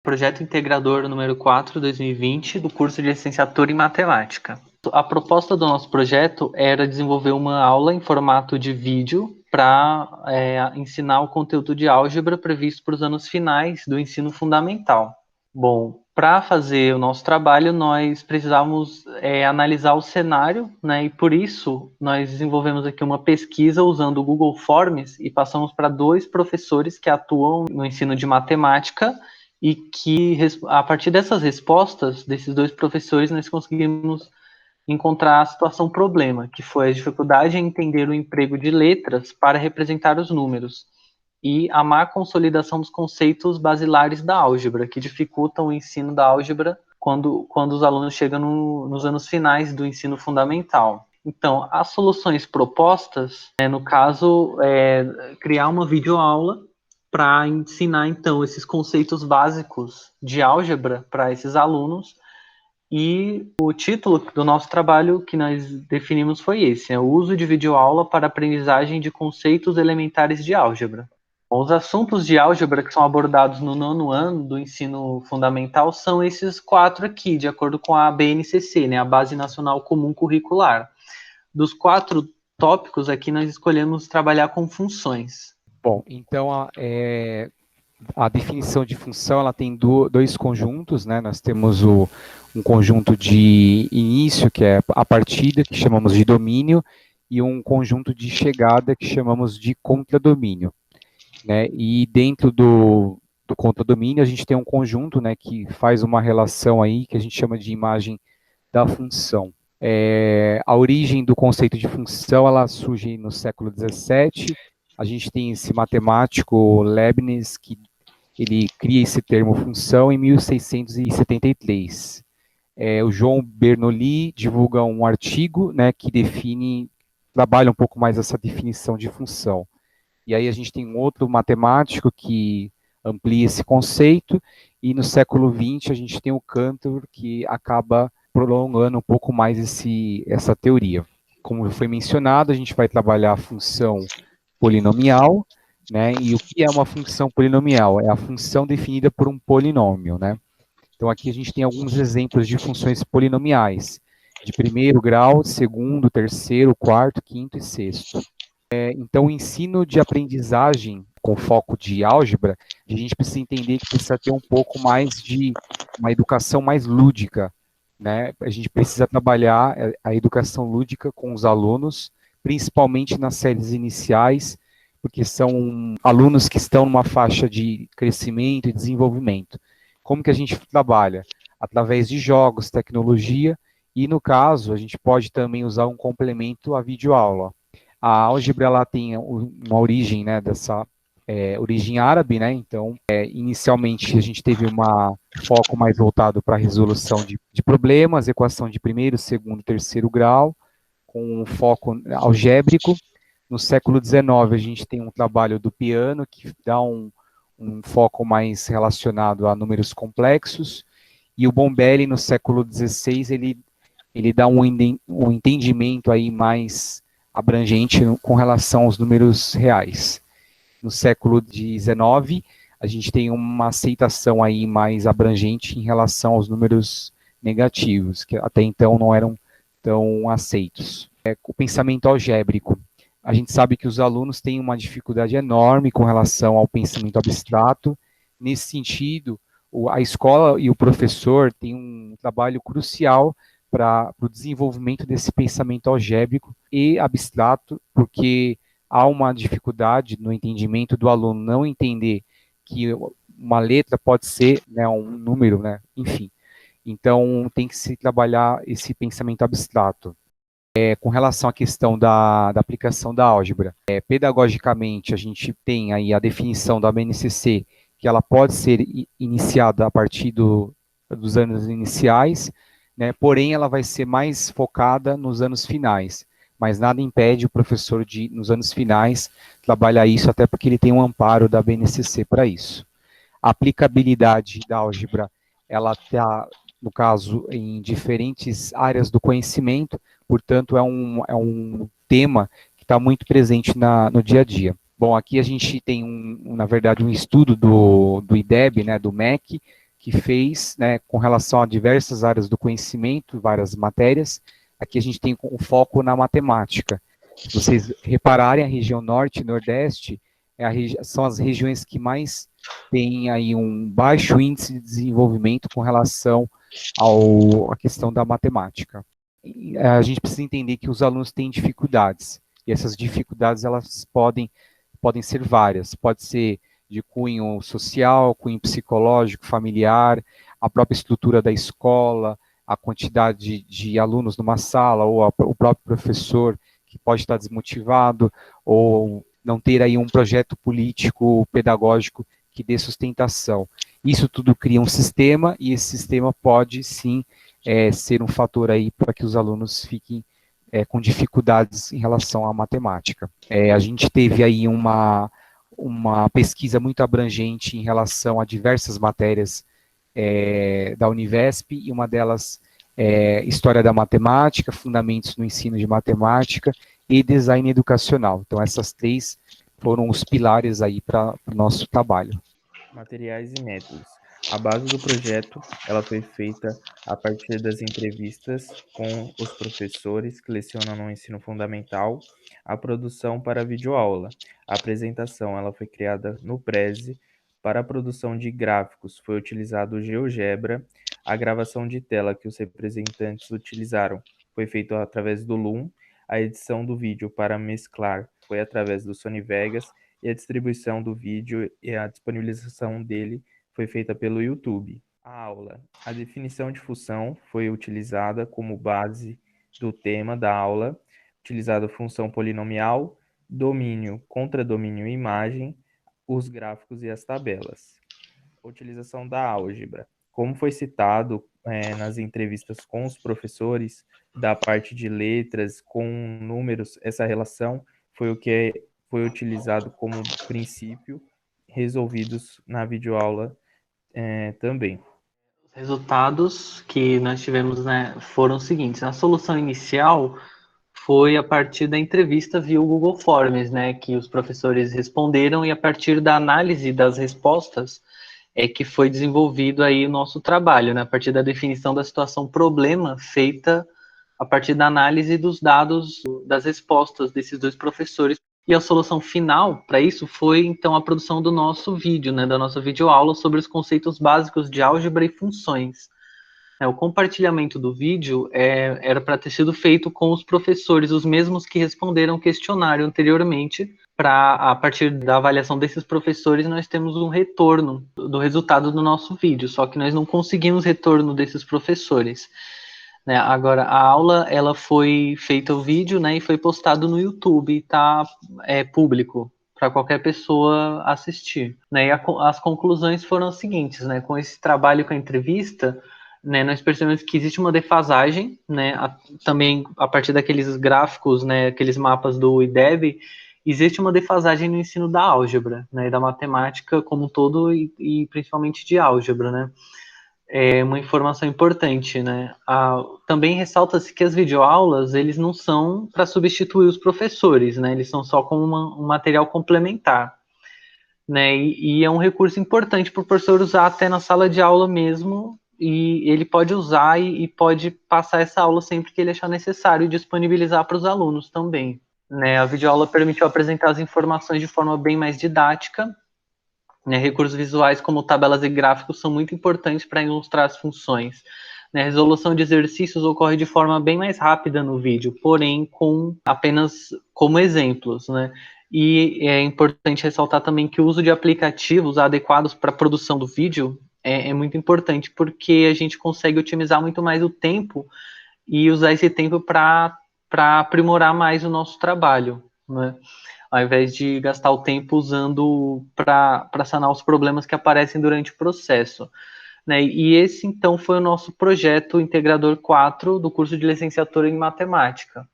Projeto Integrador número 4, 2020, do curso de Licenciatura em Matemática. A proposta do nosso projeto era desenvolver uma aula em formato de vídeo para ensinar o conteúdo de álgebra previsto para os anos finais do ensino fundamental. Bom, para fazer o nosso trabalho, nós precisávamos analisar o cenário, né? E por isso nós desenvolvemos aqui uma pesquisa usando o Google Forms e passamos para 2 professores que atuam no ensino de matemática e que, a partir dessas respostas desses 2 professores, nós conseguimos encontrar a situação problema, que foi a dificuldade em entender o emprego de letras para representar os números e a má consolidação dos conceitos basilares da álgebra, que dificultam o ensino da álgebra quando os alunos chegam nos anos finais do ensino fundamental. Então, as soluções propostas, no caso, criar uma videoaula para ensinar, então, esses conceitos básicos de álgebra para esses alunos. E o título do nosso trabalho que nós definimos foi esse, o uso de videoaula para aprendizagem de conceitos elementares de álgebra. Os assuntos de álgebra que são abordados no 9º ano do ensino fundamental são esses 4 aqui, de acordo com a BNCC, né, a Base Nacional Comum Curricular. Dos 4 tópicos aqui, nós escolhemos trabalhar com funções. Bom, então a definição de função ela tem 2 conjuntos, né? Nós temos um conjunto de início, que é a partida, que chamamos de domínio, e um conjunto de chegada, que chamamos de contradomínio. Né? E dentro do contradomínio, a gente tem um conjunto, né, que faz uma relação aí, que a gente chama de imagem da função. A origem do conceito de função, ela surge no século XVII. A gente tem esse matemático Leibniz, que ele cria esse termo função em 1673. O João Bernoulli divulga um artigo, né, que trabalha um pouco mais essa definição de função. E aí a gente tem um outro matemático que amplia esse conceito, e no século XX a gente tem o Cantor, que acaba prolongando um pouco mais essa teoria. Como foi mencionado, a gente vai trabalhar a função polinomial, né? E o que é uma função polinomial? É a função definida por um polinômio, né? Então aqui a gente tem alguns exemplos de funções polinomiais, de 1º grau, 2º, 3º, 4º, 5º e 6º. Então, o ensino de aprendizagem com foco de álgebra, a gente precisa entender que precisa ter um pouco mais de uma educação mais lúdica, né? A gente precisa trabalhar a educação lúdica com os alunos, principalmente nas séries iniciais, porque são alunos que estão numa faixa de crescimento e desenvolvimento. Como que a gente trabalha? Através de jogos, tecnologia, e no caso, a gente pode também usar um complemento à videoaula. A álgebra ela tem uma origem, né, dessa origem árabe, né? Então, inicialmente a gente teve um foco mais voltado para a resolução de problemas, equação de 1º, 2º, 3º grau, com um foco algébrico. No século XIX a gente tem um trabalho do piano que dá um foco mais relacionado a números complexos, e o Bombelli no século XVI ele dá um entendimento aí mais abrangente com relação aos números reais. No século XIX, a gente tem uma aceitação aí mais abrangente em relação aos números negativos, que até então não eram tão aceitos. O pensamento algébrico. A gente sabe que os alunos têm uma dificuldade enorme com relação ao pensamento abstrato. Nesse sentido, a escola e o professor têm um trabalho crucial para o desenvolvimento desse pensamento algébrico e abstrato, porque há uma dificuldade no entendimento do aluno não entender que uma letra pode ser, né, um número, né, enfim. Então, tem que se trabalhar esse pensamento abstrato. Com relação à questão da aplicação da álgebra, pedagogicamente, a gente tem aí a definição da BNCC, que ela pode ser iniciada a partir dos anos iniciais, né, porém ela vai ser mais focada nos anos finais, mas nada impede o professor de, nos anos finais, trabalhar isso, até porque ele tem um amparo da BNCC para isso. A aplicabilidade da álgebra, ela está, no caso, em diferentes áreas do conhecimento, portanto, é um tema que está muito presente no dia a dia. Bom, aqui a gente tem, na verdade, um estudo do IDEB, né, do MEC, que fez, né, com relação a diversas áreas do conhecimento, várias matérias. Aqui a gente tem o foco na matemática. Se vocês repararem, a região norte e nordeste são as regiões que mais têm aí um baixo índice de desenvolvimento com relação à questão da matemática. E a gente precisa entender que os alunos têm dificuldades, e essas dificuldades elas podem ser várias, pode ser de cunho social, cunho psicológico, familiar, a própria estrutura da escola, a quantidade de alunos numa sala, ou o próprio professor que pode estar desmotivado, ou não ter aí um projeto político, pedagógico que dê sustentação. Isso tudo cria um sistema, e esse sistema pode sim ser um fator aí para que os alunos fiquem com dificuldades em relação à matemática. A gente teve aí uma pesquisa muito abrangente em relação a diversas matérias da Univesp, e uma delas História da Matemática, Fundamentos no Ensino de Matemática e Design Educacional. Então, essas 3 foram os pilares aí para o nosso trabalho. Materiais e métodos. A base do projeto ela foi feita a partir das entrevistas com os professores que lecionam no ensino fundamental, a produção para a videoaula. A apresentação ela foi criada no Prezi. Para a produção de gráficos foi utilizado o GeoGebra. A gravação de tela que os representantes utilizaram foi feita através do Loom. A edição do vídeo para mesclar foi através do Sony Vegas, e a distribuição do vídeo e a disponibilização dele foi feita pelo YouTube. A aula. A definição de função foi utilizada como base do tema da aula, utilizada a função polinomial, domínio, contradomínio e imagem, os gráficos e as tabelas. A utilização da álgebra. Como foi citado nas entrevistas com os professores, da parte de letras com números, essa relação foi o que foi utilizado como princípio, resolvidos na videoaula também. Os resultados que nós tivemos, né, foram os seguintes. A solução inicial foi a partir da entrevista via o Google Forms, né, que os professores responderam, e a partir da análise das respostas que foi desenvolvido aí o nosso trabalho, né, a partir da definição da situação problema feita a partir da análise dos dados das respostas desses 2 professores. E a solução final para isso foi, então, a produção do nosso vídeo, né, da nossa videoaula sobre os conceitos básicos de álgebra e funções. O compartilhamento do vídeo era para ter sido feito com os professores, os mesmos que responderam o questionário anteriormente, para, a partir da avaliação desses professores, nós temos um retorno do resultado do nosso vídeo, só que nós não conseguimos retorno desses professores. Né? Agora, a aula ela foi feita o vídeo, né, e foi postado no YouTube, está público para qualquer pessoa assistir. Né? E as conclusões foram as seguintes, né? Com esse trabalho com a entrevista, né, nós percebemos que existe uma defasagem, né, também a partir daqueles gráficos, né, aqueles mapas do IDEB, existe uma defasagem no ensino da álgebra, né, da matemática como um todo, e principalmente de álgebra, né. É uma informação importante, né. Também ressalta-se que as videoaulas, eles não são para substituir os professores, né, eles são só como um material complementar, né, e é um recurso importante para o professor usar até na sala de aula mesmo, e ele pode usar e pode passar essa aula sempre que ele achar necessário, e disponibilizar para os alunos também. Né, a videoaula permitiu apresentar as informações de forma bem mais didática. Né, recursos visuais como tabelas e gráficos são muito importantes para ilustrar as funções. Né, a resolução de exercícios ocorre de forma bem mais rápida no vídeo, porém com apenas como exemplos, né? E é importante ressaltar também que o uso de aplicativos adequados para a produção do vídeo é muito importante, porque a gente consegue otimizar muito mais o tempo e usar esse tempo para aprimorar mais o nosso trabalho, né? Ao invés de gastar o tempo usando para sanar os problemas que aparecem durante o processo. Né? E esse, então, foi o nosso projeto Integrador 4 do curso de licenciatura em Matemática.